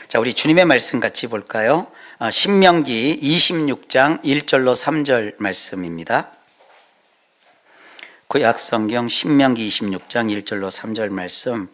자, 우리 주님의 말씀 같이 볼까요? 신명기 26장 1절로 3절 말씀입니다. 구약성경 신명기 26장 1절로 3절 말씀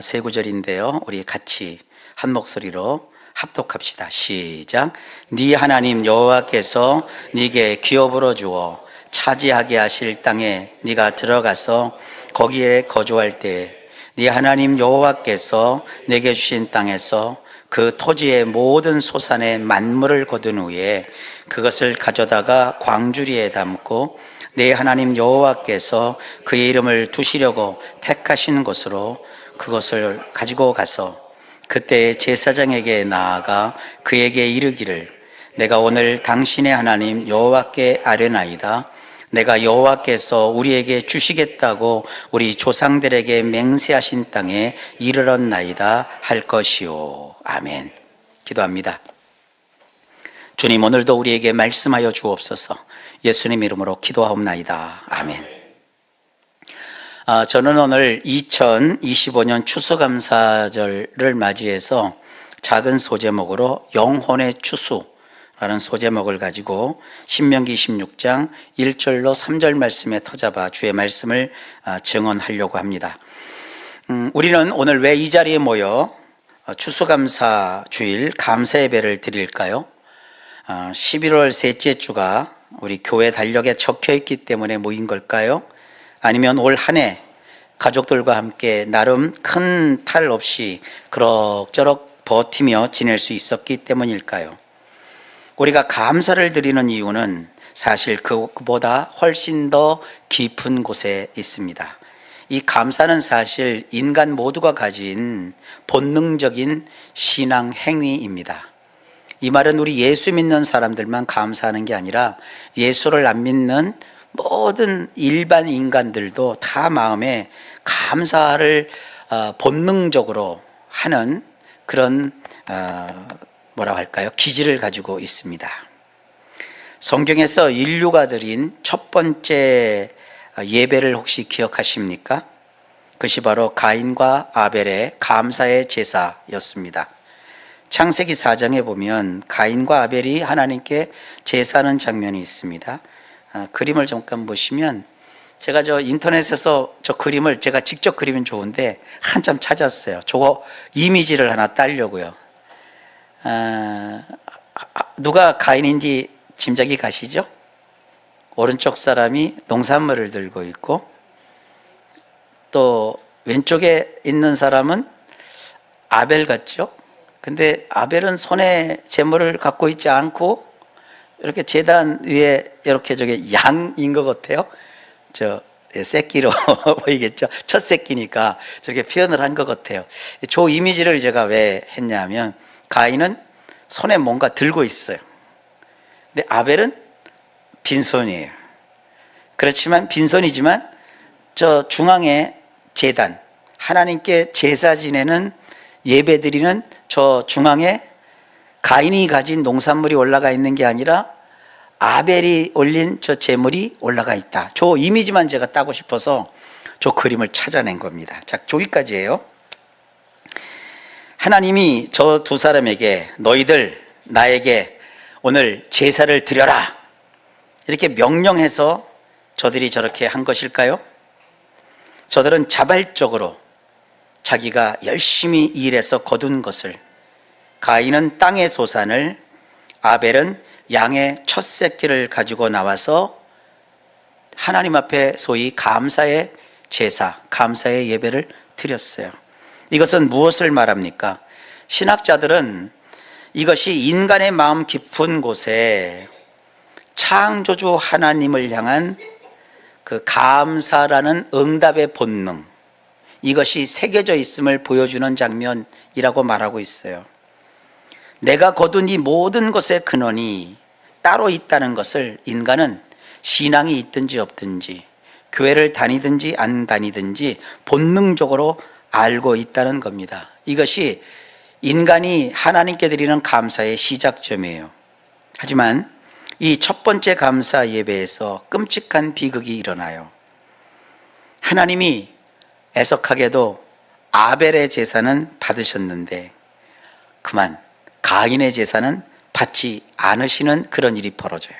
세 구절인데요. 우리 같이 한 목소리로 합독합시다. 시작. 네 하나님 여호와께서 네게 기업으로 주어 차지하게 하실 땅에 네가 들어가서 거기에 거주할 때 네 하나님 여호와께서 내게 주신 땅에서 그 토지의 모든 소산의 만물을 거둔 후에 그것을 가져다가 광주리에 담고 네 하나님 여호와께서 그의 이름을 두시려고 택하신 곳으로 그것을 가지고 가서 그때 제사장에게 나아가 그에게 이르기를 내가 오늘 당신의 하나님 여호와께 아뢰나이다. 내가 여호와께서 우리에게 주시겠다고 우리 조상들에게 맹세하신 땅에 이르렀나이다 할 것이요. 아멘. 기도합니다. 주님, 오늘도 우리에게 말씀하여 주옵소서. 예수님 이름으로 기도하옵나이다. 아멘. 저는 오늘 2025년 추수감사절을 맞이해서 작은 소제목으로 영혼의 추수라는 소제목을 가지고 신명기 16장 1절로 3절 말씀에 터잡아 주의 말씀을 증언하려고 합니다. 우리는 오늘 왜 이 자리에 모여 추수감사 주일 감사 예배를 드릴까요? 11월 셋째 주가 우리 교회 달력에 적혀 있기 때문에 모인 걸까요? 아니면 올 한 해 가족들과 함께 나름 큰 탈 없이 그럭저럭 버티며 지낼 수 있었기 때문일까요? 우리가 감사를 드리는 이유는 사실 그보다 훨씬 더 깊은 곳에 있습니다. 이 감사는 사실 인간 모두가 가진 본능적인 신앙 행위입니다. 이 말은 우리 예수 믿는 사람들만 감사하는 게 아니라 예수를 안 믿는 모든 일반 인간들도 다 마음에 감사를 본능적으로 하는 그런 뭐라고 할까요? 기질을 가지고 있습니다. 성경에서 인류가 드린 첫 번째 예배를 혹시 기억하십니까? 그것이 바로 가인과 아벨의 감사의 제사였습니다. 창세기 4장에 보면 가인과 아벨이 하나님께 제사하는 장면이 있습니다. 그림을 잠깐 보시면 제가 저 인터넷에서 저 그림을 제가 직접 그리면 좋은데 한참 찾았어요. 저거 이미지를 하나 따려고요. 누가 가인인지 짐작이 가시죠? 오른쪽 사람이 농산물을 들고 있고 또 왼쪽에 있는 사람은 아벨 같죠? 근데 아벨은 손에 재물을 갖고 있지 않고 이렇게 제단 위에 이렇게 저게 양인 것 같아요. 저 새끼로 보이겠죠? 첫 새끼니까 저렇게 표현을 한 것 같아요. 저 이미지를 제가 왜 했냐면 가인은 손에 뭔가 들고 있어요. 근데 아벨은 빈손이에요. 그렇지만 빈손이지만 저 중앙에 제단, 하나님께 제사 지내는 예배 드리는 저 중앙에 가인이 가진 농산물이 올라가 있는 게 아니라 아벨이 올린 저 제물이 올라가 있다. 저 이미지만 제가 따고 싶어서 저 그림을 찾아낸 겁니다. 자, 저기까지예요. 하나님이 저 두 사람에게 너희들 나에게 오늘 제사를 드려라 이렇게 명령해서 저들이 저렇게 한 것일까요? 저들은 자발적으로 자기가 열심히 일해서 거둔 것을, 가인은 땅의 소산을, 아벨은 양의 첫 새끼를 가지고 나와서 하나님 앞에 소위 감사의 제사, 감사의 예배를 드렸어요. 이것은 무엇을 말합니까? 신학자들은 이것이 인간의 마음 깊은 곳에 창조주 하나님을 향한 그 감사라는 응답의 본능, 이것이 새겨져 있음을 보여주는 장면이라고 말하고 있어요. 내가 거둔 이 모든 것의 근원이 따로 있다는 것을 인간은 신앙이 있든지 없든지 교회를 다니든지 안 다니든지 본능적으로 알고 있다는 겁니다. 이것이 인간이 하나님께 드리는 감사의 시작점이에요. 하지만 이 첫 번째 감사 예배에서 끔찍한 비극이 일어나요. 하나님이 애석하게도 아벨의 제사는 받으셨는데 그만 가인의 제사는 받지 않으시는 그런 일이 벌어져요.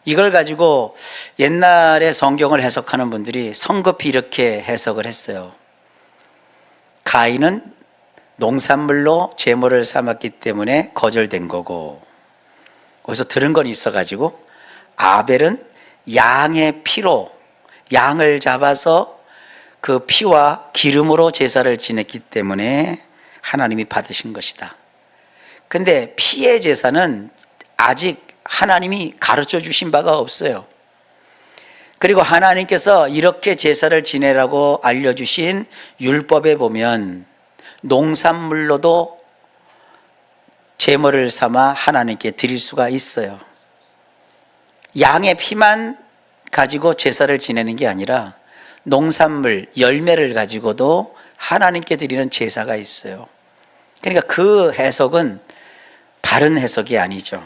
이걸 가지고 옛날에 성경을 해석하는 분들이 성급히 이렇게 해석을 했어요. 가인은 농산물로 제물을 삼았기 때문에 거절된 거고, 어디서 들은 건 있어가지고 아벨은 양의 피로 양을 잡아서 그 피와 기름으로 제사를 지냈기 때문에 하나님이 받으신 것이다. 근데 피의 제사는 아직 하나님이 가르쳐 주신 바가 없어요. 그리고 하나님께서 이렇게 제사를 지내라고 알려주신 율법에 보면 농산물로도 제물을 삼아 하나님께 드릴 수가 있어요. 양의 피만 가지고 제사를 지내는 게 아니라 농산물, 열매를 가지고도 하나님께 드리는 제사가 있어요. 그러니까 그 해석은 바른 해석이 아니죠.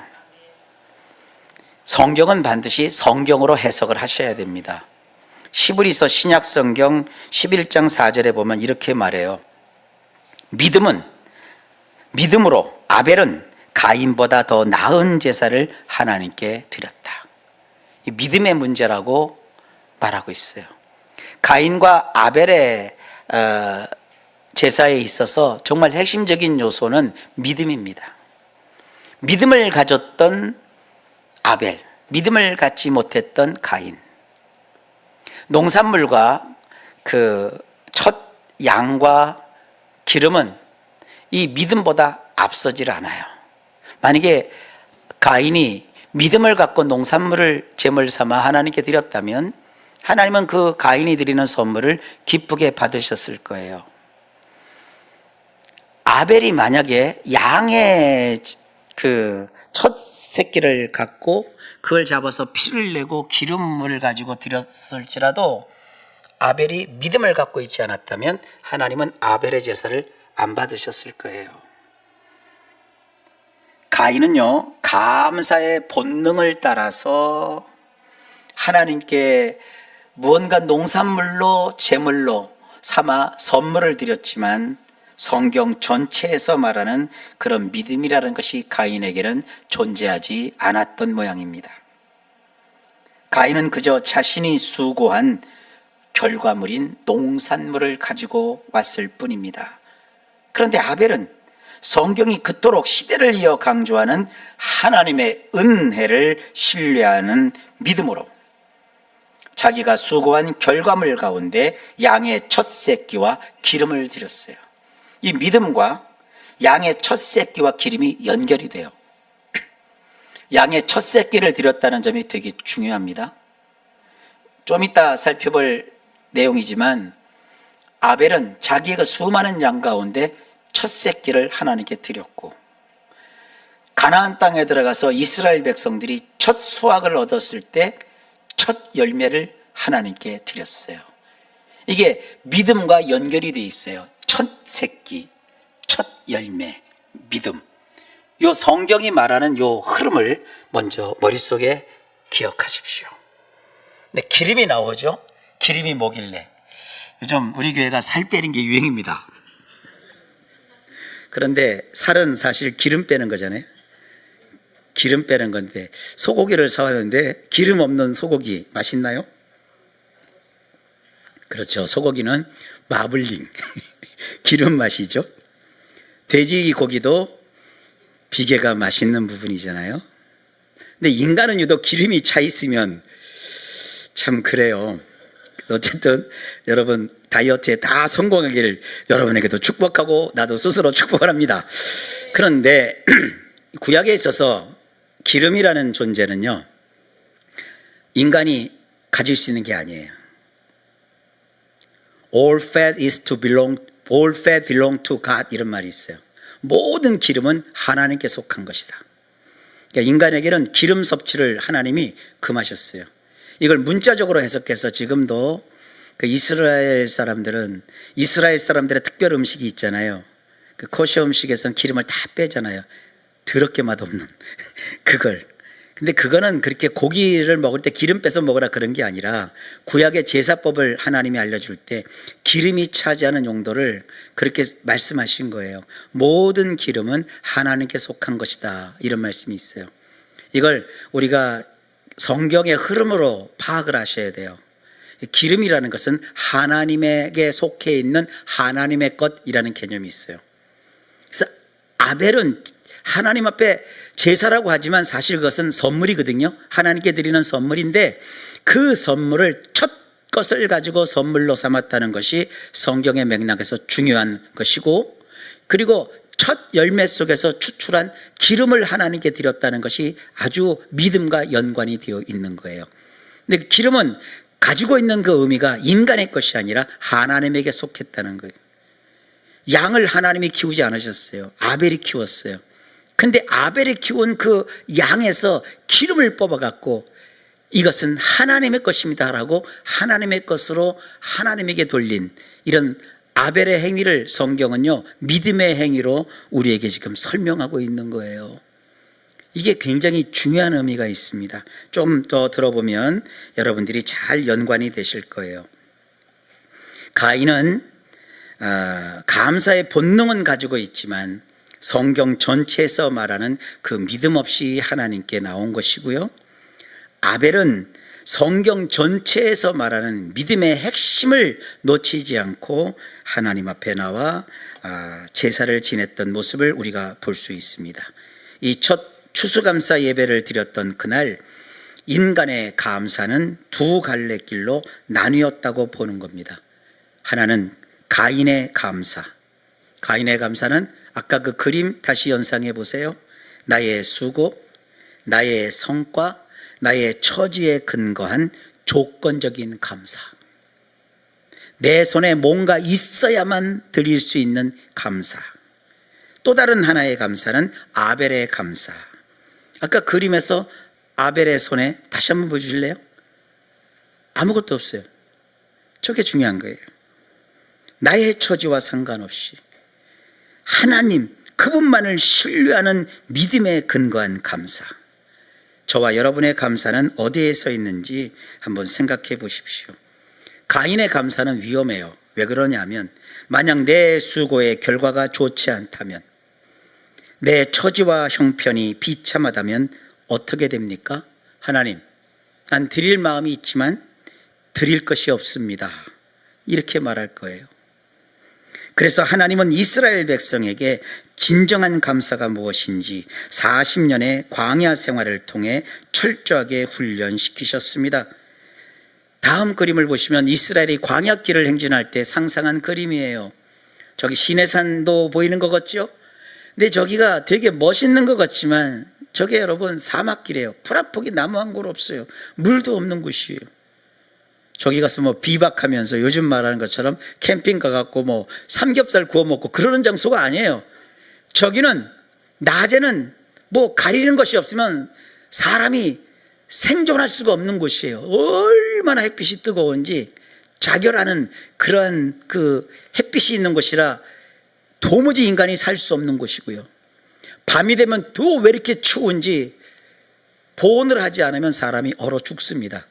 성경은 반드시 성경으로 해석을 하셔야 됩니다. 시브리서 신약성경 11장 4절에 보면 이렇게 말해요. 믿음으로 아벨은 가인보다 더 나은 제사를 하나님께 드렸다. 이 믿음의 문제라고 말하고 있어요. 가인과 아벨의 제사에 있어서 정말 핵심적인 요소는 믿음입니다. 믿음을 가졌던 아벨, 믿음을 갖지 못했던 가인. 농산물과 그 첫 양과 기름은 이 믿음보다 앞서질 않아요. 만약에 가인이 믿음을 갖고 농산물을 제물 삼아 하나님께 드렸다면 하나님은 그 가인이 드리는 선물을 기쁘게 받으셨을 거예요. 아벨이 만약에 양의 그 첫 새끼를 갖고 그걸 잡아서 피를 내고 기름을 가지고 드렸을지라도 아벨이 믿음을 갖고 있지 않았다면 하나님은 아벨의 제사를 안 받으셨을 거예요. 가인은요, 감사의 본능을 따라서 하나님께 무언가 농산물로 제물로 삼아 선물을 드렸지만 성경 전체에서 말하는 그런 믿음이라는 것이 가인에게는 존재하지 않았던 모양입니다. 가인은 그저 자신이 수고한 결과물인 농산물을 가지고 왔을 뿐입니다. 그런데 아벨은 성경이 그토록 시대를 이어 강조하는 하나님의 은혜를 신뢰하는 믿음으로 자기가 수고한 결과물 가운데 양의 첫 새끼와 기름을 드렸어요. 이 믿음과 양의 첫 새끼와 기름이 연결이 돼요. 양의 첫 새끼를 드렸다는 점이 되게 중요합니다. 좀 이따 살펴볼 내용이지만 아벨은 자기의 그 수많은 양 가운데 첫 새끼를 하나님께 드렸고, 가나안 땅에 들어가서 이스라엘 백성들이 첫 수확을 얻었을 때 첫 열매를 하나님께 드렸어요. 이게 믿음과 연결이 되어 있어요. 첫 새끼, 첫 열매, 믿음. 요 성경이 말하는 요 흐름을 먼저 머릿속에 기억하십시오. 근데 기름이 나오죠. 기름이 뭐길래? 요즘 우리 교회가 살 빼는 게 유행입니다. 그런데 살은 사실 기름 빼는 거잖아요. 기름 빼는 건데, 소고기를 사왔는데 기름 없는 소고기 맛있나요? 그렇죠. 소고기는 마블링, 기름 맛이죠. 돼지고기도 비계가 맛있는 부분이잖아요. 근데 인간은 유독 기름이 차 있으면 참 그래요. 어쨌든 여러분 다이어트에 다 성공하기를 여러분에게도 축복하고 나도 스스로 축복을 합니다. 그런데 구약에 있어서 기름이라는 존재는요, 인간이 가질 수 있는 게 아니에요. All fat belong to God, 이런 말이 있어요. 모든 기름은 하나님께 속한 것이다. 그러니까 인간에게는 기름 섭취를 하나님이 금하셨어요. 이걸 문자적으로 해석해서 지금도 그 이스라엘 사람들의 특별 음식이 있잖아요. 그 코셔 음식에서는 기름을 다 빼잖아요. 더럽게 맛없는 그걸. 근데 그거는 그렇게 고기를 먹을 때 기름 빼서 먹으라 그런 게 아니라 구약의 제사법을 하나님이 알려줄 때 기름이 차지하는 용도를 그렇게 말씀하신 거예요. 모든 기름은 하나님께 속한 것이다, 이런 말씀이 있어요. 이걸 우리가 성경의 흐름으로 파악을 하셔야 돼요. 기름이라는 것은 하나님에게 속해 있는 하나님의 것이라는 개념이 있어요. 그래서 아벨은 하나님 앞에 제사라고 하지만 사실 그것은 선물이거든요. 하나님께 드리는 선물인데 그 선물을 첫 것을 가지고 선물로 삼았다는 것이 성경의 맥락에서 중요한 것이고, 그리고 첫 열매 속에서 추출한 기름을 하나님께 드렸다는 것이 아주 믿음과 연관이 되어 있는 거예요. 근데 그 기름은 가지고 있는 그 의미가 인간의 것이 아니라 하나님에게 속했다는 거예요. 양을 하나님이 키우지 않으셨어요. 아벨이 키웠어요. 근데 아벨이 키운 그 양에서 기름을 뽑아갖고 이것은 하나님의 것입니다 라고 하나님의 것으로 하나님에게 돌린 이런 아벨의 행위를 성경은요, 믿음의 행위로 우리에게 지금 설명하고 있는 거예요. 이게 굉장히 중요한 의미가 있습니다. 좀 더 들어보면 여러분들이 잘 연관이 되실 거예요. 가인은 감사의 본능은 가지고 있지만 성경 전체에서 말하는 그 믿음 없이 하나님께 나온 것이고요. 아벨은 성경 전체에서 말하는 믿음의 핵심을 놓치지 않고 하나님 앞에 나와 제사를 지냈던 모습을 우리가 볼 수 있습니다. 이 첫 추수감사 예배를 드렸던 그날 인간의 감사는 두 갈래길로 나뉘었다고 보는 겁니다. 하나는 가인의 감사. 가인의 감사는 아까 그 그림 다시 연상해 보세요. 나의 수고, 나의 성과, 나의 처지에 근거한 조건적인 감사. 내 손에 뭔가 있어야만 드릴 수 있는 감사. 또 다른 하나의 감사는 아벨의 감사. 아까 그림에서 아벨의 손에 다시 한번 보여주실래요? 아무것도 없어요. 저게 중요한 거예요. 나의 처지와 상관없이 하나님 그분만을 신뢰하는 믿음에 근거한 감사. 저와 여러분의 감사는 어디에 서 있는지 한번 생각해 보십시오. 가인의 감사는 위험해요. 왜 그러냐면 만약 내 수고의 결과가 좋지 않다면, 내 처지와 형편이 비참하다면 어떻게 됩니까? 하나님, 난 드릴 마음이 있지만 드릴 것이 없습니다, 이렇게 말할 거예요. 그래서 하나님은 이스라엘 백성에게 진정한 감사가 무엇인지 40년의 광야 생활을 통해 철저하게 훈련시키셨습니다. 다음 그림을 보시면 이스라엘이 광야길을 행진할 때 상상한 그림이에요. 저기 시내산도 보이는 것 같죠? 근데 저기가 되게 멋있는 것 같지만 저게 여러분 사막길이에요. 풀 한 폭이 나무 한 그루 없어요. 물도 없는 곳이에요. 저기 가서 뭐 비박하면서 요즘 말하는 것처럼 캠핑 가갖고 뭐 삼겹살 구워 먹고 그러는 장소가 아니에요. 저기는 낮에는 뭐 가리는 것이 없으면 사람이 생존할 수가 없는 곳이에요. 얼마나 햇빛이 뜨거운지 자결하는 그러한 그 햇빛이 있는 곳이라 도무지 인간이 살 수 없는 곳이고요. 밤이 되면 또 왜 이렇게 추운지 보온을 하지 않으면 사람이 얼어 죽습니다.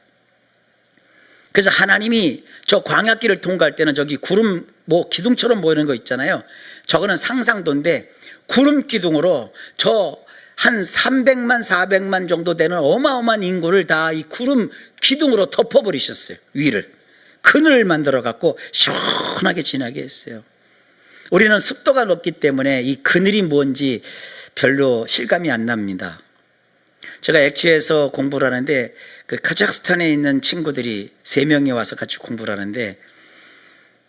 그래서 하나님이 저 광야길을 통과할 때는 저기 구름 뭐 기둥처럼 보이는 거 있잖아요. 저거는 상상도인데 구름 기둥으로 저 한 300만 400만 정도 되는 어마어마한 인구를 다 이 구름 기둥으로 덮어버리셨어요. 위를 그늘을 만들어 갖고 시원하게 지나게 했어요. 우리는 습도가 높기 때문에 이 그늘이 뭔지 별로 실감이 안 납니다. 제가 액취에서 공부를 하는데 그 카자흐스탄에 있는 친구들이 3명이 와서 같이 공부를 하는데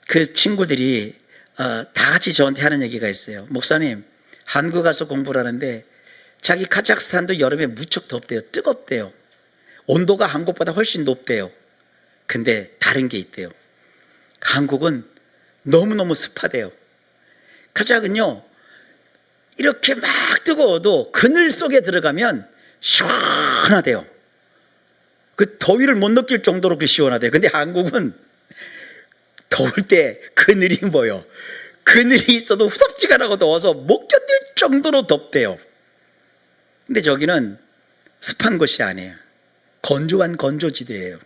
그 친구들이 다 같이 저한테 하는 얘기가 있어요. 목사님, 한국 가서 공부를 하는데 자기 카자흐스탄도 여름에 무척 덥대요. 뜨겁대요. 온도가 한국보다 훨씬 높대요. 근데 다른 게 있대요. 한국은 너무너무 습하대요. 카자흐는요 이렇게 막 뜨거워도 그늘 속에 들어가면 시원하대요. 그 더위를 못 느낄 정도로 그 시원하대요. 근데 한국은 더울 때 그늘이 뭐요? 그늘이 있어도 후덥지가 나고 더워서 못 견딜 정도로 덥대요. 근데 저기는 습한 곳이 아니에요. 건조한 건조지대예요.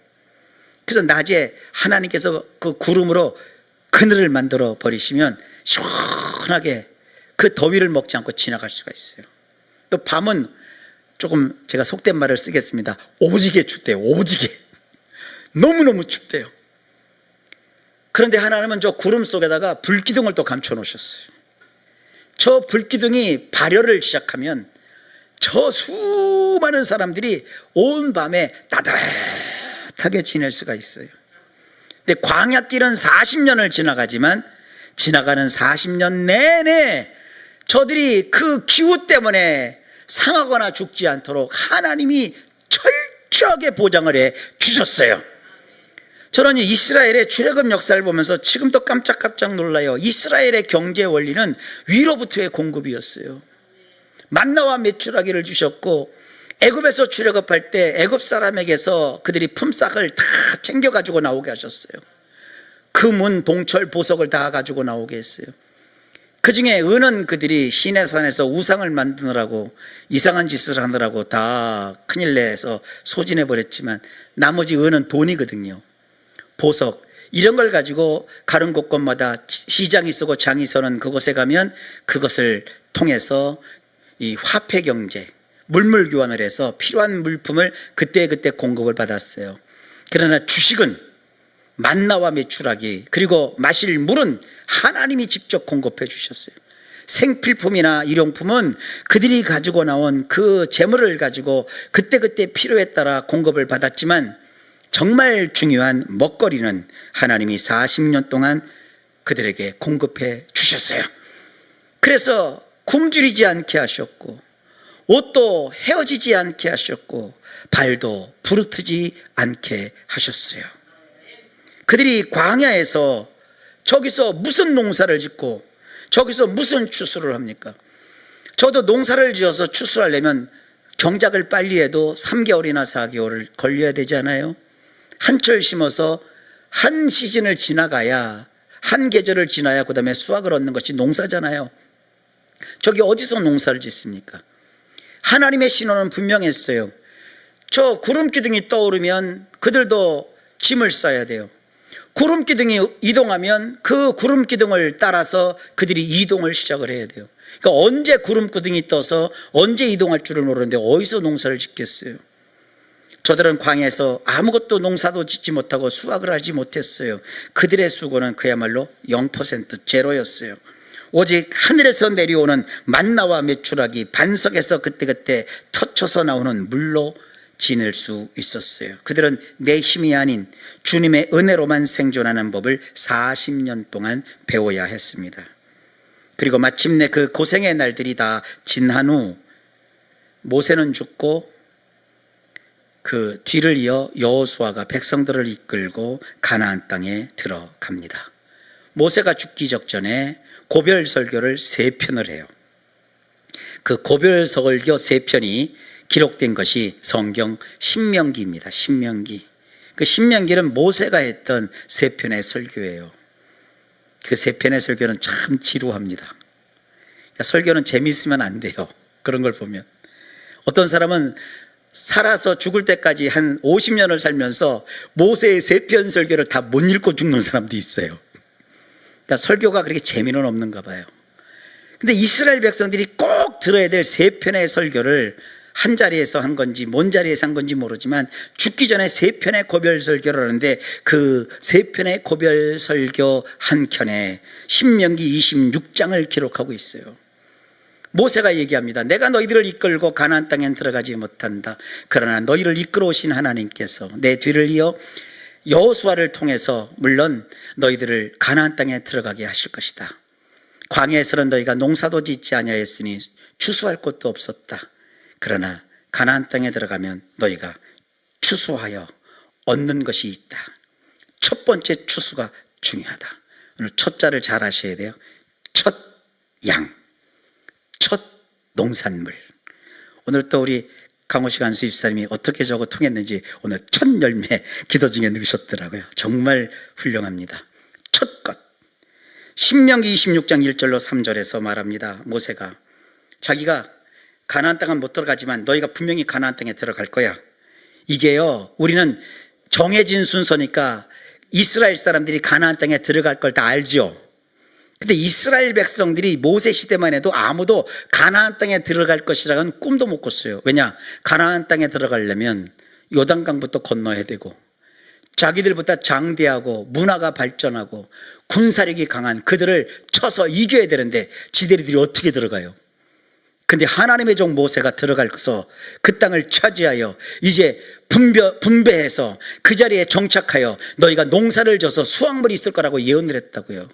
그래서 낮에 하나님께서 그 구름으로 그늘을 만들어 버리시면 시원하게 그 더위를 먹지 않고 지나갈 수가 있어요. 또 밤은 조금 제가 속된 말을 쓰겠습니다. 오지게 춥대요. 오지게. 너무너무 춥대요. 그런데 하나님은 저 구름 속에다가 불기둥을 또 감춰 놓으셨어요. 저 불기둥이 발열을 시작하면 저 수많은 사람들이 온 밤에 따뜻하게 지낼 수가 있어요. 근데 광야길은 40년을 지나가지만 지나가는 40년 내내 저들이 그 기후 때문에 상하거나 죽지 않도록 하나님이 철저하게 보장을 해 주셨어요. 저는 이스라엘의 출애굽 역사를 보면서 지금도 깜짝깜짝 놀라요. 이스라엘의 경제 원리는 위로부터의 공급이었어요. 만나와 메추라기를 주셨고, 애굽에서 출애굽할 때 애굽 사람에게서 그들이 품삯을 다 챙겨가지고 나오게 하셨어요. 금은 동철 보석을 다 가지고 나오게 했어요. 그 중에 은은 그들이 시내산에서 우상을 만드느라고 이상한 짓을 하느라고 다 큰일 내서 소진해 버렸지만 나머지 은은 돈이거든요. 보석 이런 걸 가지고 가는 곳곳마다 시장이 서고 장이 서는 그곳에 가면 그것을 통해서 이 화폐 경제, 물물 교환을 해서 필요한 물품을 그때그때 공급을 받았어요. 그러나 주식은 만나와 메추라기, 그리고 마실 물은 하나님이 직접 공급해 주셨어요. 생필품이나 일용품은 그들이 가지고 나온 그 재물을 가지고 그때그때 필요에 따라 공급을 받았지만 정말 중요한 먹거리는 하나님이 40년 동안 그들에게 공급해 주셨어요. 그래서 굶주리지 않게 하셨고, 옷도 헤어지지 않게 하셨고, 발도 부르트지 않게 하셨어요. 그들이 광야에서 저기서 무슨 농사를 짓고 저기서 무슨 추수를 합니까? 저도 농사를 지어서 추수하려면 경작을 빨리 해도 3개월이나 4개월을 걸려야 되지 않아요? 한철 심어서 한 시즌을 지나가야, 한 계절을 지나야 그 다음에 수확을 얻는 것이 농사잖아요. 저기 어디서 농사를 짓습니까? 하나님의 신호는 분명했어요. 저 구름기둥이 떠오르면 그들도 짐을 싸야 돼요. 구름기둥이 이동하면 그 구름기둥을 따라서 그들이 이동을 시작을 해야 돼요. 그러니까 언제 구름기둥이 떠서 언제 이동할 줄을 모르는데 어디서 농사를 짓겠어요? 저들은 광야에서 아무것도 농사도 짓지 못하고 수확을 하지 못했어요. 그들의 수고는 그야말로 0% 제로였어요. 오직 하늘에서 내려오는 만나와 메추라기, 반석에서 그때그때 터쳐서 나오는 물로 지낼 수 있었어요. 그들은 내 힘이 아닌 주님의 은혜로만 생존하는 법을 40년 동안 배워야 했습니다. 그리고 마침내 그 고생의 날들이 다 지난 후 모세는 죽고 그 뒤를 이어 여호수아가 백성들을 이끌고 가나안 땅에 들어갑니다. 모세가 죽기 적전에 고별 설교를 3편을 해요. 그 고별 설교 3편이 기록된 것이 성경 신명기입니다. 신명기. 그 신명기는 모세가 했던 3편의 설교예요. 그 3편의 설교는 참 지루합니다. 그러니까 설교는 재미있으면 안 돼요. 그런 걸 보면. 어떤 사람은 살아서 죽을 때까지 한 50년을 살면서 모세의 3편 설교를 다 못 읽고 죽는 사람도 있어요. 그러니까 설교가 그렇게 재미는 없는가 봐요. 근데 이스라엘 백성들이 꼭 들어야 될 3편의 설교를 한 자리에서 한 건지 뭔 자리에서 한 건지 모르지만 죽기 전에 3편의 고별 설교를 하는데 그 3편의 고별 설교 한 켠에 신명기 26장을 기록하고 있어요. 모세가 얘기합니다. 내가 너희들을 이끌고 가나안 땅엔 들어가지 못한다. 그러나 너희를 이끌어 오신 하나님께서 내 뒤를 이어 여호수아를 통해서 물론 너희들을 가나안 땅에 들어가게 하실 것이다. 광야에서는 너희가 농사도 짓지 아니하였으니 추수할 곳도 없었다. 그러나 가나안 땅에 들어가면 너희가 추수하여 얻는 것이 있다. 첫 번째 추수가 중요하다. 오늘 첫 자를 잘 하셔야 돼요. 첫 양, 첫 농산물. 오늘 또 우리 강호식 안수 집사님이 어떻게 저거 통했는지 오늘 첫 열매 기도 중에 넣으셨더라고요. 정말 훌륭합니다. 첫 것. 신명기 26장 1절로 3절에서 말합니다. 모세가 자기가 가나안 땅은 못 들어가지만 너희가 분명히 가나안 땅에 들어갈 거야. 이게요, 우리는 정해진 순서니까 이스라엘 사람들이 가나안 땅에 들어갈 걸 다 알죠. 근데 이스라엘 백성들이 모세 시대만 해도 아무도 가나안 땅에 들어갈 것이라는 꿈도 못 꿨어요. 왜냐? 가나안 땅에 들어가려면 요단강부터 건너야 되고, 자기들보다 장대하고 문화가 발전하고 군사력이 강한 그들을 쳐서 이겨야 되는데 지들이 어떻게 들어가요? 근데 하나님의 종 모세가 들어가서 그 땅을 차지하여 이제 분배해서 그 자리에 정착하여 너희가 농사를 져서 수확물이 있을 거라고 예언을 했다고요.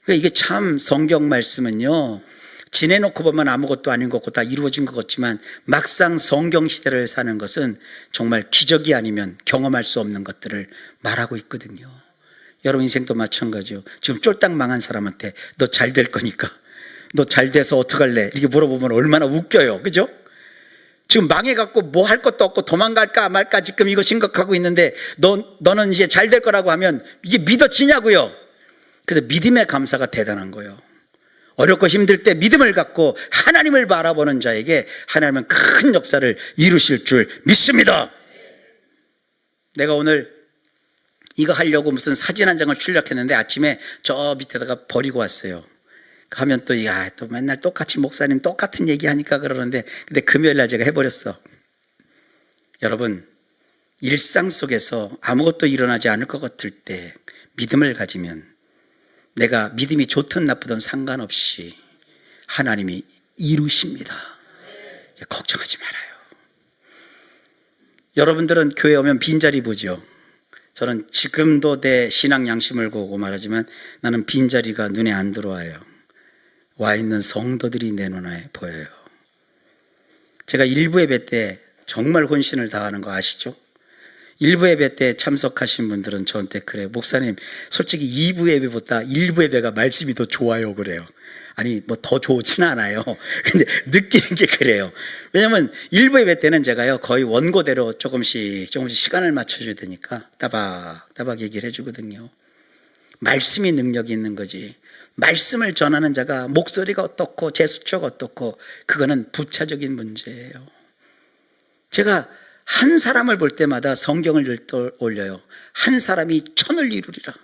그러니까 이게 참 성경 말씀은요, 지내놓고 보면 아무것도 아닌 것 같고 다 이루어진 것 같지만 막상 성경 시대를 사는 것은 정말 기적이 아니면 경험할 수 없는 것들을 말하고 있거든요. 여러분 인생도 마찬가지요. 지금 쫄딱 망한 사람한테 너 잘 될 거니까, 너 잘 돼서 어떡할래? 이렇게 물어보면 얼마나 웃겨요. 그죠? 지금 망해갖고 뭐 할 것도 없고 도망갈까 말까 지금 이거 생각하고 있는데 너는 이제 잘 될 거라고 하면 이게 믿어지냐고요. 그래서 믿음의 감사가 대단한 거예요. 어렵고 힘들 때 믿음을 갖고 하나님을 바라보는 자에게 하나님은 큰 역사를 이루실 줄 믿습니다. 내가 오늘 이거 하려고 무슨 사진 한 장을 출력했는데 아침에 저 밑에다가 버리고 왔어요. 하면 또 맨날 똑같이 목사님 똑같은 얘기하니까 그러는데, 근데 금요일날 제가 해버렸어. 여러분, 일상 속에서 아무것도 일어나지 않을 것 같을 때 믿음을 가지면 내가 믿음이 좋든 나쁘든 상관없이 하나님이 이루십니다. 걱정하지 말아요. 여러분들은 교회 오면 빈자리 보죠. 저는 지금도 내 신앙 양심을 보고 말하지만 나는 빈자리가 눈에 안 들어와요. 와 있는 성도들이 내 눈에 보여요. 제가 일부 예배 때 정말 혼신을 다하는 거 아시죠? 일부 예배 때 참석하신 분들은 저한테 그래요. 목사님, 솔직히 2부 예배보다 1부 예배가 말씀이 더 좋아요. 그래요. 아니, 뭐 더 좋지는 않아요. 근데 느끼는 게 그래요. 왜냐면 1부 예배 때는 제가요, 거의 원고대로 조금씩 시간을 맞춰줘야 되니까 따박따박 얘기를 해주거든요. 말씀이 능력이 있는 거지. 말씀을 전하는 자가 목소리가 어떻고 제스처가 어떻고 그거는 부차적인 문제예요. 제가 한 사람을 볼 때마다 성경을 올려요. 한 사람이 천을 이루리라.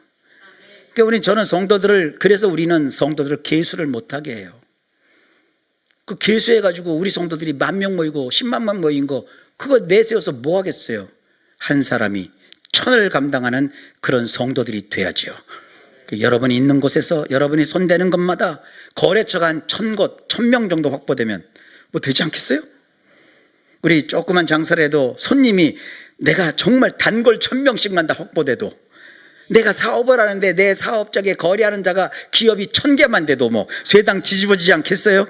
그러니까 저는 성도들을, 그래서 우리는 성도들을 계수를 못하게 해요. 그 계수해가지고 우리 성도들이 10,000명 모이고 100,000명 모인 거 그거 내세워서 뭐 하겠어요? 한 사람이 천을 감당하는 그런 성도들이 돼야죠. 여러분이 있는 곳에서 여러분이 손대는 것마다 거래처가 한 1,000곳, 1,000명 정도 확보되면 뭐 되지 않겠어요? 우리 조그만 장사를 해도 손님이 내가 정말 단골 1,000명씩만 다 확보돼도, 내가 사업을 하는데 내 사업장에 거래하는 자가 기업이 1,000개만 돼도 뭐 쇠당 뒤집어지지 않겠어요?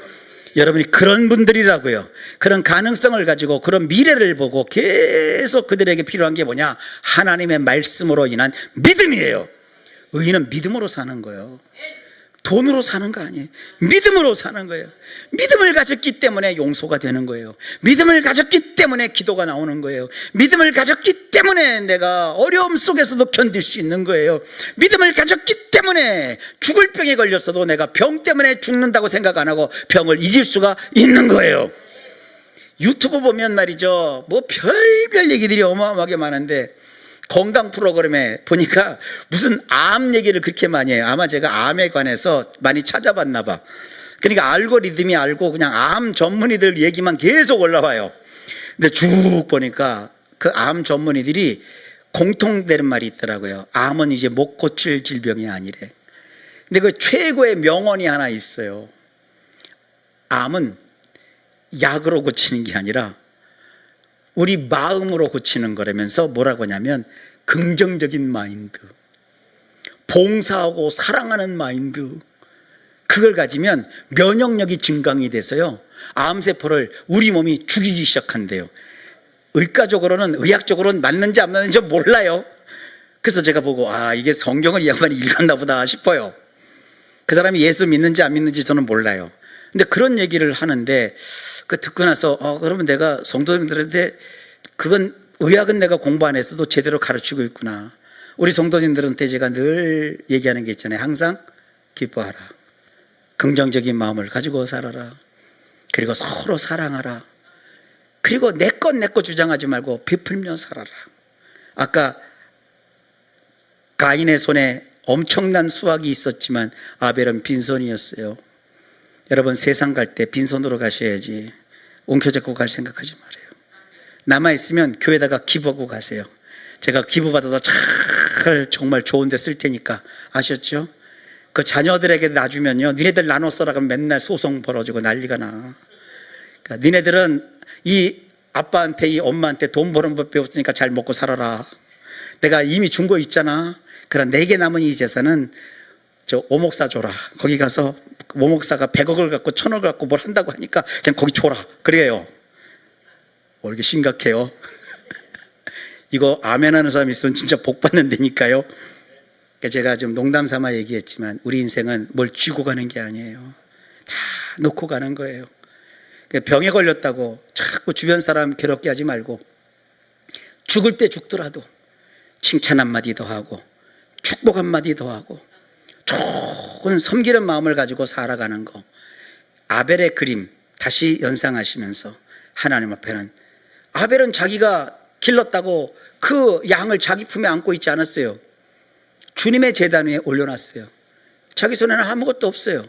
여러분이 그런 분들이라고요. 그런 가능성을 가지고 그런 미래를 보고 계속 그들에게 필요한 게 뭐냐? 하나님의 말씀으로 인한 믿음이에요. 의인은 믿음으로 사는 거예요. 돈으로 사는 거 아니에요. 믿음으로 사는 거예요. 믿음을 가졌기 때문에 용서가 되는 거예요. 믿음을 가졌기 때문에 기도가 나오는 거예요. 믿음을 가졌기 때문에 내가 어려움 속에서도 견딜 수 있는 거예요. 믿음을 가졌기 때문에 죽을 병에 걸렸어도 내가 병 때문에 죽는다고 생각 안 하고 병을 이길 수가 있는 거예요. 유튜브 보면 말이죠, 뭐 별별 얘기들이 어마어마하게 많은데 건강 프로그램에 보니까 무슨 암 얘기를 그렇게 많이 해요. 아마 제가 암에 관해서 많이 찾아봤나 봐. 그러니까 알고리즘이 알고 그냥 암 전문의들 얘기만 계속 올라와요. 근데 쭉 보니까 그 암 전문의들이 공통되는 말이 있더라고요. 암은 이제 못 고칠 질병이 아니래. 근데 그 최고의 명언이 하나 있어요. 암은 약으로 고치는 게 아니라 우리 마음으로 고치는 거라면서 뭐라고 하냐면 긍정적인 마인드, 봉사하고 사랑하는 마인드, 그걸 가지면 면역력이 증강이 돼서요, 암세포를 우리 몸이 죽이기 시작한대요. 의과적으로는, 의학적으로는 맞는지 안 맞는지 몰라요. 그래서 제가 보고 이게 성경을 이 양반이 읽었나 보다 싶어요. 그 사람이 예수 믿는지 안 믿는지 저는 몰라요. 근데 그런 얘기를 하는데 그 듣고 나서 그러면 내가 성도님들한테 그건 의학은 내가 공부 안 했어도 제대로 가르치고 있구나. 우리 성도님들한테 제가 늘 얘기하는 게 있잖아요. 항상 기뻐하라. 긍정적인 마음을 가지고 살아라. 그리고 서로 사랑하라. 그리고 내 것 주장하지 말고 베풀며 살아라. 아까 가인의 손에 엄청난 수확이 있었지만 아벨은 빈손이었어요. 여러분, 세상 갈 때 빈손으로 가셔야지 옮겨잡고 갈 생각하지 말아요. 남아있으면 교회에다가 기부하고 가세요. 제가 기부받아서 잘 정말 좋은 데 쓸 테니까. 아셨죠? 그 자녀들에게 놔주면요, 니네들 나눠 써라 그러면 맨날 소송 벌어지고 난리가 나. 그러니까 니네들은 이 아빠한테 이 엄마한테 돈 버는 법 배웠으니까 잘 먹고 살아라. 내가 이미 준 거 있잖아. 그럼 내게 남은 이 재산은 저 오목사 줘라. 거기 가서 오목사가 100억을 갖고 1000억을 갖고 뭘 한다고 하니까 그냥 거기 줘라. 그래요. 이게 심각해요. 이거 아멘 하는 사람이 있으면 진짜 복 받는 데니까요. 제가 좀 농담 삼아 얘기했지만 우리 인생은 뭘 쥐고 가는 게 아니에요. 다 놓고 가는 거예요. 병에 걸렸다고 자꾸 주변 사람 괴롭게 하지 말고, 죽을 때 죽더라도 칭찬 한마디 더 하고 축복 한마디 더 하고 좋은 섬기는 마음을 가지고 살아가는 거. 아벨의 그림 다시 연상하시면서 하나님 앞에는, 아벨은 자기가 길렀다고 그 양을 자기 품에 안고 있지 않았어요. 주님의 제단 위에 올려놨어요. 자기 손에는 아무것도 없어요.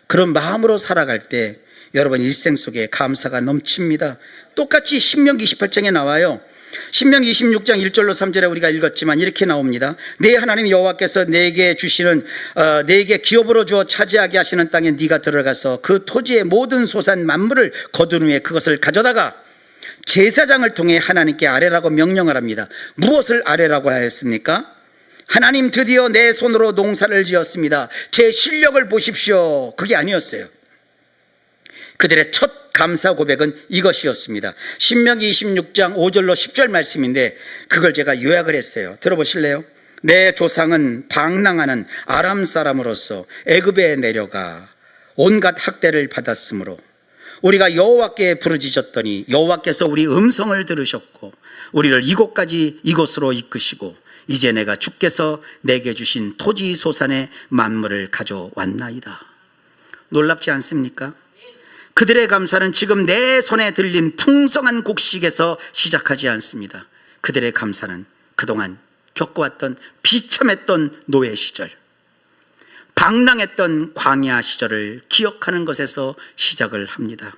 그런 마음으로 살아갈 때 여러분 일생 속에 감사가 넘칩니다. 똑같이 신명기 28장에 나와요. 신명기 26장 1절로 3절에 우리가 읽었지만 이렇게 나옵니다. 내 하나님 여호와께서 내게 주시는 내게 기업으로 주어 차지하게 하시는 땅에 네가 들어가서 그 토지의 모든 소산 만물을 거둔 후에 그것을 가져다가 제사장을 통해 하나님께 아뢰라고 명령을 합니다. 무엇을 아뢰라고 하였습니까? 하나님, 드디어 내 손으로 농사를 지었습니다. 제 실력을 보십시오. 그게 아니었어요. 그들의 첫 감사 고백은 이것이었습니다. 신명기 26장 5절로 10절 말씀인데 그걸 제가 요약을 했어요. 들어보실래요? 내 조상은 방랑하는 아람 사람으로서 애굽에 내려가 온갖 학대를 받았으므로 우리가 여호와께 부르짖었더니 여호와께서 우리 음성을 들으셨고 우리를 이곳으로 이끄시고 이제 내가 주께서 내게 주신 토지 소산의 만물을 가져왔나이다. 놀랍지 않습니까? 그들의 감사는 지금 내 손에 들린 풍성한 곡식에서 시작하지 않습니다. 그들의 감사는 그동안 겪어왔던 비참했던 노예 시절, 방랑했던 광야 시절을 기억하는 것에서 시작을 합니다.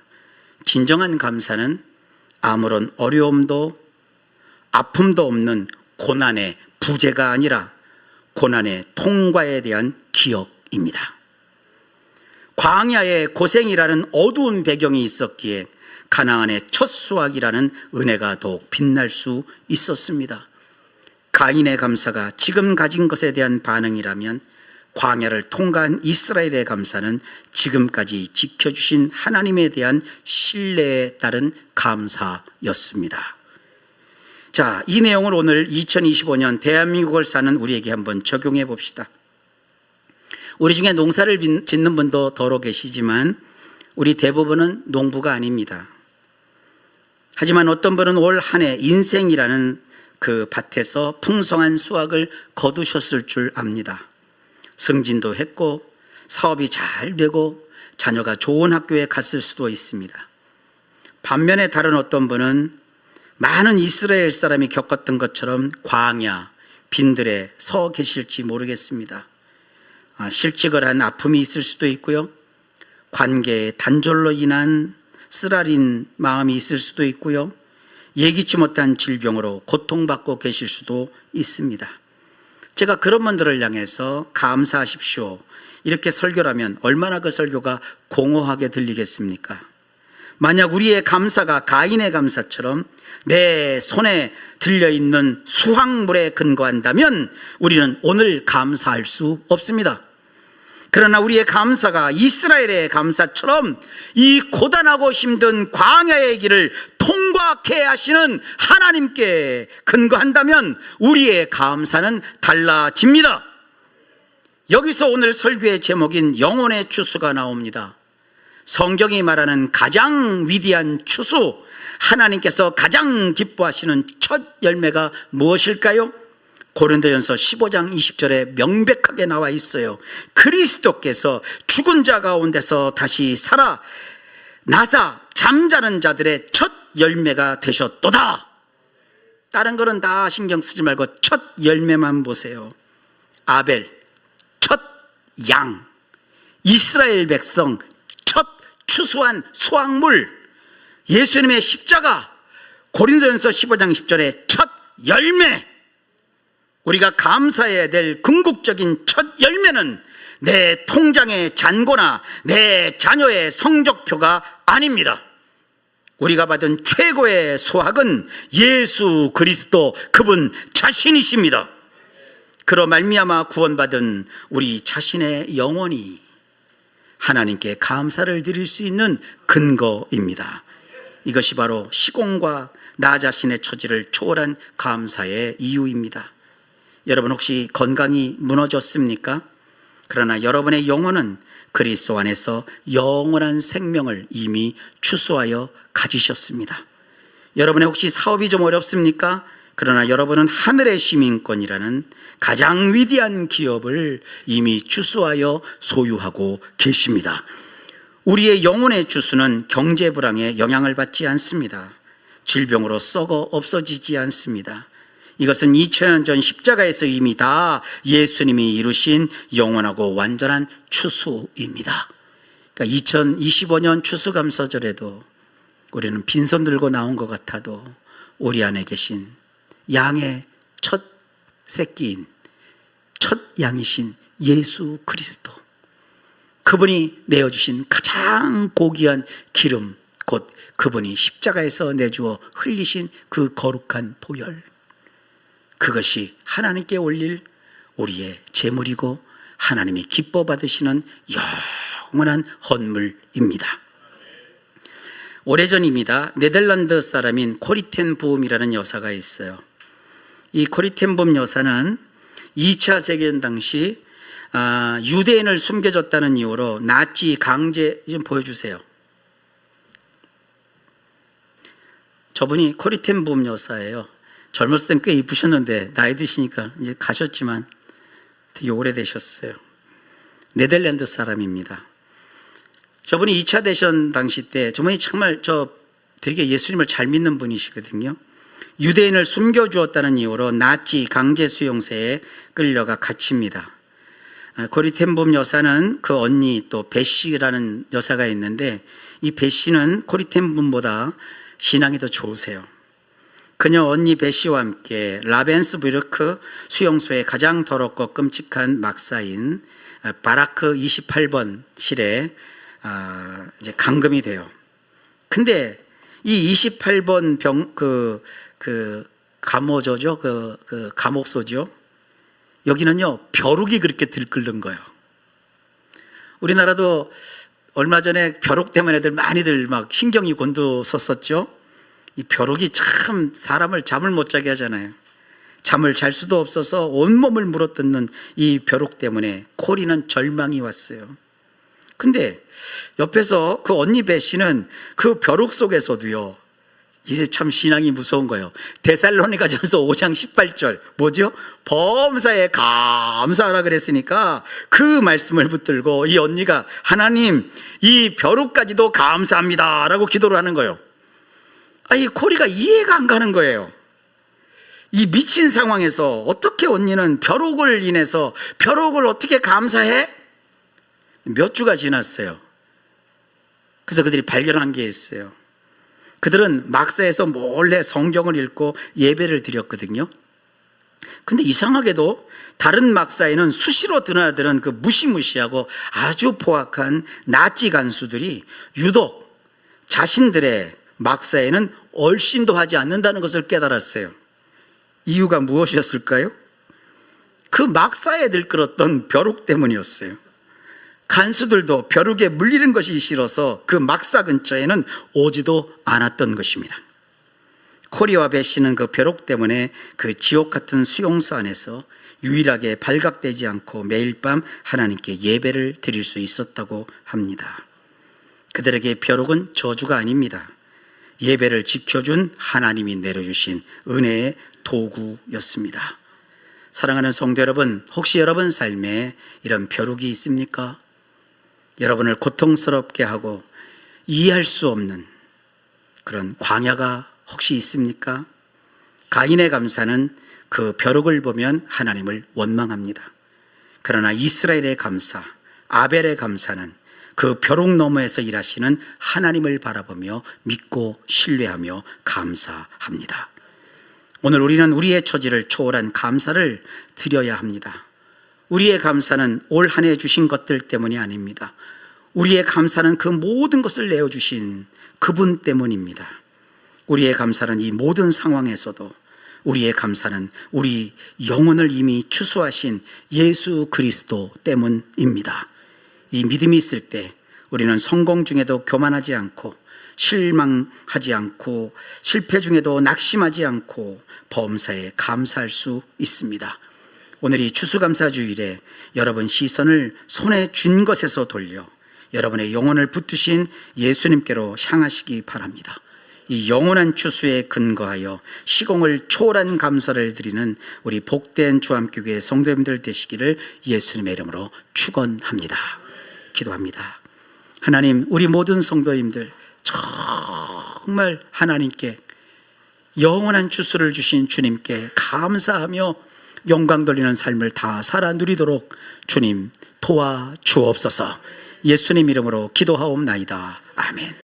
진정한 감사는 아무런 어려움도 아픔도 없는 고난의 부재가 아니라 고난의 통과에 대한 기억입니다. 광야의 고생이라는 어두운 배경이 있었기에 가나안의 첫 수확이라는 은혜가 더욱 빛날 수 있었습니다. 가인의 감사가 지금 가진 것에 대한 반응이라면 광야를 통과한 이스라엘의 감사는 지금까지 지켜주신 하나님에 대한 신뢰에 따른 감사였습니다. 자, 이 내용을 오늘 2025년 대한민국을 사는 우리에게 한번 적용해 봅시다. 우리 중에 농사를 짓는 분도 더러 계시지만 우리 대부분은 농부가 아닙니다. 하지만 어떤 분은 올 한 해 인생이라는 그 밭에서 풍성한 수확을 거두셨을 줄 압니다. 승진도 했고 사업이 잘 되고 자녀가 좋은 학교에 갔을 수도 있습니다. 반면에 다른 어떤 분은 많은 이스라엘 사람이 겪었던 것처럼 광야, 빈들에 서 계실지 모르겠습니다. 실직을 한 아픔이 있을 수도 있고요. 관계의 단절로 인한 쓰라린 마음이 있을 수도 있고요. 예기치 못한 질병으로 고통받고 계실 수도 있습니다. 제가 그런 분들을 향해서 감사하십시오 이렇게 설교를 하면 얼마나 그 설교가 공허하게 들리겠습니까? 만약 우리의 감사가 가인의 감사처럼 내 손에 들려있는 수확물에 근거한다면 우리는 오늘 감사할 수 없습니다. 그러나 우리의 감사가 이스라엘의 감사처럼 이 고단하고 힘든 광야의 길을 통과케 하시는 하나님께 근거한다면 우리의 감사는 달라집니다. 여기서 오늘 설교의 제목인 영혼의 추수가 나옵니다. 성경이 말하는 가장 위대한 추수, 하나님께서 가장 기뻐하시는 첫 열매가 무엇일까요? 고린도전서 15장 20절에 명백하게 나와 있어요. 그리스도께서 죽은 자 가운데서 다시 살아 나사 잠자는 자들의 첫 열매가 되셨도다. 다른 거는 다 신경 쓰지 말고 첫 열매만 보세요. 아벨 첫 양, 이스라엘 백성 첫 추수한 수확물, 예수님의 십자가, 고린도전서 15장 10절의 첫 열매. 우리가 감사해야 될 궁극적인 첫 열매는 내 통장의 잔고나 내 자녀의 성적표가 아닙니다. 우리가 받은 최고의 수확은 예수 그리스도 그분 자신이십니다. 그로 말미암아 구원받은 우리 자신의 영혼이 하나님께 감사를 드릴 수 있는 근거입니다. 이것이 바로 시공과 나 자신의 처지를 초월한 감사의 이유입니다. 여러분 혹시 건강이 무너졌습니까? 그러나 여러분의 영혼은 그리스도 안에서 영원한 생명을 이미 추수하여 가지셨습니다. 여러분의 혹시 사업이 좀 어렵습니까? 그러나 여러분은 하늘의 시민권이라는 가장 위대한 기업을 이미 추수하여 소유하고 계십니다. 우리의 영혼의 추수는 경제 불황에 영향을 받지 않습니다. 질병으로 썩어 없어지지 않습니다. 이것은 2000년 전 십자가에서 이미 다 예수님이 이루신 영원하고 완전한 추수입니다. 그러니까 2025년 추수감사절에도 우리는 빈손 들고 나온 것 같아도 우리 안에 계신 양의 첫 새끼인 첫 양이신 예수 그리스도, 그분이 내어주신 가장 고귀한 기름, 곧 그분이 십자가에서 내주어 흘리신 그 거룩한 보혈, 그것이 하나님께 올릴 우리의 제물이고 하나님이 기뻐 받으시는 영원한 헌물입니다. 오래전입니다. 네덜란드 사람인 코리텐부음이라는 여사가 있어요. 이 코리텐부음 여사는 2차 세계대전 당시 유대인을 숨겨줬다는 이유로 나치 강제, 좀 보여주세요. 저분이 코리텐부음 여사예요. 젊었을 땐 꽤 이쁘셨는데 나이 드시니까 이제 가셨지만 되게 오래되셨어요. 네덜란드 사람입니다. 저분이 2차 대전 당시 때 저분이 정말 되게 예수님을 잘 믿는 분이시거든요. 유대인을 숨겨주었다는 이유로 나치 강제 수용소에 끌려가 갇힙니다. 코리텐부음 여사는 그 언니 또 베시라는 여사가 있는데 이 베시는 코리텐부음보다 신앙이 더 좋으세요. 그녀 언니 베시와 함께 라벤스부르크 수용소의 가장 더럽고 끔찍한 막사인 바라크 28번 실에 이제 감금이 돼요. 근데 이 28번 감호조죠, 감옥소죠. 여기는요 벼룩이 그렇게 들끓는 거예요. 우리나라도 얼마 전에 벼룩 때문에 많이들 막 신경이 곤두섰었죠. 이 벼룩이 참 사람을 잠을 못 자게 하잖아요. 잠을 잘 수도 없어서 온몸을 물어뜯는 이 벼룩 때문에 코리는 절망이 왔어요. 근데 옆에서 그 언니 베시는 그 벼룩 속에서도요, 이제 참 신앙이 무서운 거예요. 데살로니가전서 5장 18절 뭐죠? 범사에 감사하라 그랬으니까 그 말씀을 붙들고 이 언니가 하나님 이 벼룩까지도 감사합니다 라고 기도를 하는 거예요. 이 코리가 이해가 안 가는 거예요. 이 미친 상황에서 어떻게 언니는 벼룩을 인해서 벼룩을 어떻게 감사해? 몇 주가 지났어요. 그래서 그들이 발견한 게 있어요. 그들은 막사에서 몰래 성경을 읽고 예배를 드렸거든요. 근데 이상하게도 다른 막사에는 수시로 드나드는 그 무시무시하고 아주 포악한 나치 간수들이 유독 자신들의 막사에는 얼씬도 하지 않는다는 것을 깨달았어요. 이유가 무엇이었을까요? 그 막사에 들끓었던 벼룩 때문이었어요. 간수들도 벼룩에 물리는 것이 싫어서 그 막사 근처에는 오지도 않았던 것입니다. 코리와 베시는 그 벼룩 때문에 그 지옥 같은 수용소 안에서 유일하게 발각되지 않고 매일 밤 하나님께 예배를 드릴 수 있었다고 합니다. 그들에게 벼룩은 저주가 아닙니다. 예배를 지켜준 하나님이 내려주신 은혜의 도구였습니다. 사랑하는 성도 여러분, 혹시 여러분 삶에 이런 벼룩이 있습니까? 여러분을 고통스럽게 하고 이해할 수 없는 그런 광야가 혹시 있습니까? 가인의 감사는 그 벼룩을 보면 하나님을 원망합니다. 그러나 이스라엘의 감사, 아벨의 감사는 그 벼룩 너머에서 일하시는 하나님을 바라보며 믿고 신뢰하며 감사합니다. 오늘 우리는 우리의 처지를 초월한 감사를 드려야 합니다. 우리의 감사는 올 한 해 주신 것들 때문이 아닙니다. 우리의 감사는 그 모든 것을 내어주신 그분 때문입니다. 우리의 감사는 이 모든 상황에서도 우리의 감사는 우리 영혼을 이미 추수하신 예수 그리스도 때문입니다. 이 믿음이 있을 때 우리는 성공 중에도 교만하지 않고 실망하지 않고 실패 중에도 낙심하지 않고 범사에 감사할 수 있습니다. 오늘 이 추수감사주일에 여러분 시선을 손에 쥔 것에서 돌려 여러분의 영혼을 붙드신 예수님께로 향하시기 바랍니다. 이 영원한 추수에 근거하여 시공을 초월한 감사를 드리는 우리 복된 주암교회 성도님들 되시기를 예수님의 이름으로 축원합니다. 기도합니다. 하나님, 우리 모든 성도님들 정말 하나님께 영원한 추수를 주신 주님께 감사하며 영광 돌리는 삶을 다 살아 누리도록 주님 도와주옵소서. 예수님 이름으로 기도하옵나이다. 아멘.